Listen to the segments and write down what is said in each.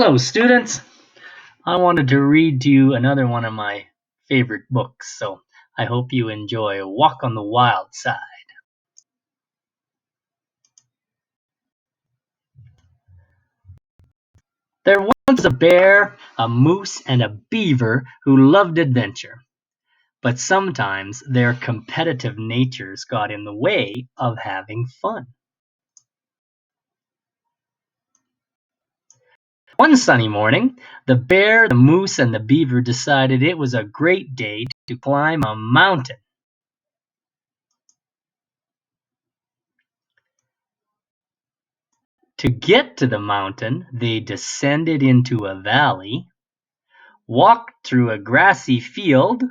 Hello, students. I wanted to read to you another one of my favorite books, so I hope you enjoy Walk on the Wild Side. There once was a bear, a moose, and a beaver who loved adventure, but sometimes their competitive natures got in the way of having fun. One sunny morning, the bear, the moose, and the beaver decided it was a great day to climb a mountain. To get to the mountain, they descended into a valley, walked through a grassy field,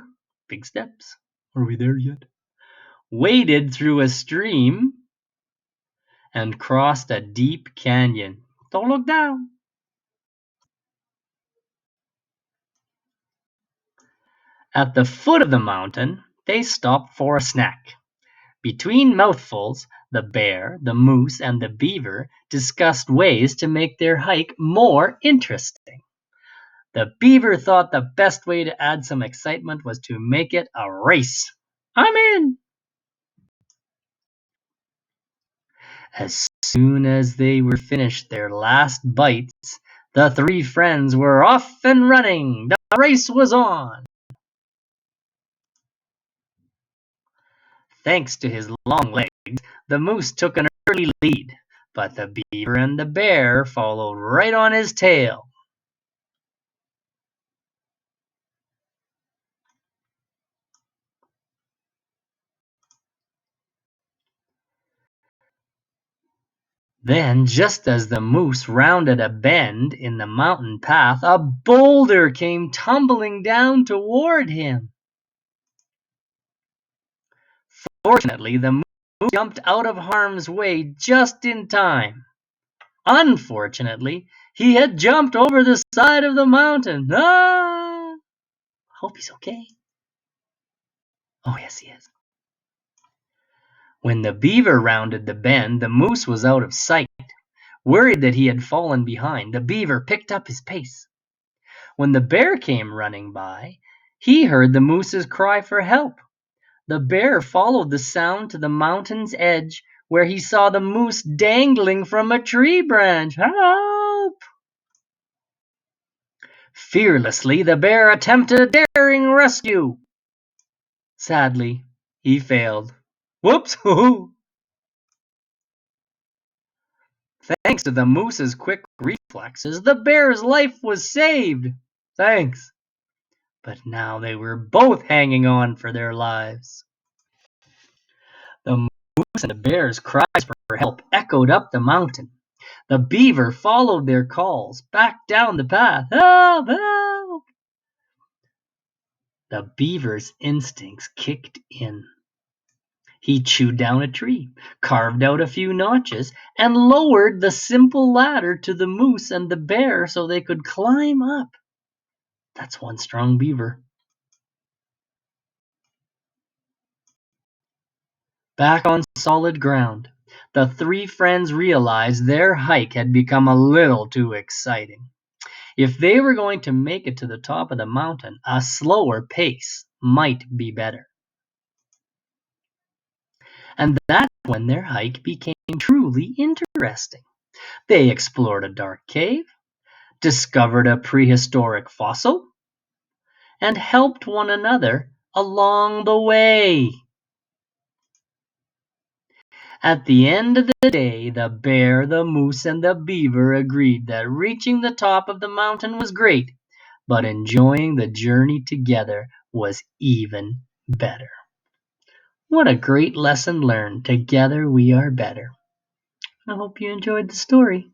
big steps, are we there yet? Waded through a stream, and crossed a deep canyon. Don't look down. At the foot of the mountain, they stopped for a snack. Between mouthfuls, the bear, the moose, and the beaver discussed ways to make their hike more interesting. The beaver thought the best way to add some excitement was to make it a race. I'm in! As soon as they were finished their last bites, the three friends were off and running. The race was on. Thanks to his long legs, the moose took an early lead, but the beaver and the bear followed right on his tail. Then, just as the moose rounded a bend in the mountain path, a boulder came tumbling down toward him. Fortunately, the moose jumped out of harm's way just in time. Unfortunately, he had jumped over the side of the mountain. Ah! Hope he's okay. Oh, yes, he is. When the beaver rounded the bend, the moose was out of sight. Worried that he had fallen behind, the beaver picked up his pace. When the bear came running by, he heard the moose's cry for help. The bear followed the sound to the mountain's edge, where he saw the moose dangling from a tree branch. Help! Fearlessly, the bear attempted a daring rescue. Sadly, he failed. Whoops! Thanks to the moose's quick reflexes, the bear's life was saved. Thanks. But now they were both hanging on for their lives. The moose and the bear's cries for help echoed up the mountain. The beaver followed their calls back down the path. Help! Help! The beaver's instincts kicked in. He chewed down a tree, carved out a few notches, and lowered the simple ladder to the moose and the bear so they could climb up. That's one strong beaver. Back on solid ground, the three friends realized their hike had become a little too exciting. If they were going to make it to the top of the mountain, a slower pace might be better. And that's when their hike became truly interesting. They explored a dark cave, discovered a prehistoric fossil, and helped one another along the way. At the end of the day, the bear, the moose, and the beaver agreed that reaching the top of the mountain was great, but enjoying the journey together was even better. What a great lesson learned. Together we are better. I hope you enjoyed the story.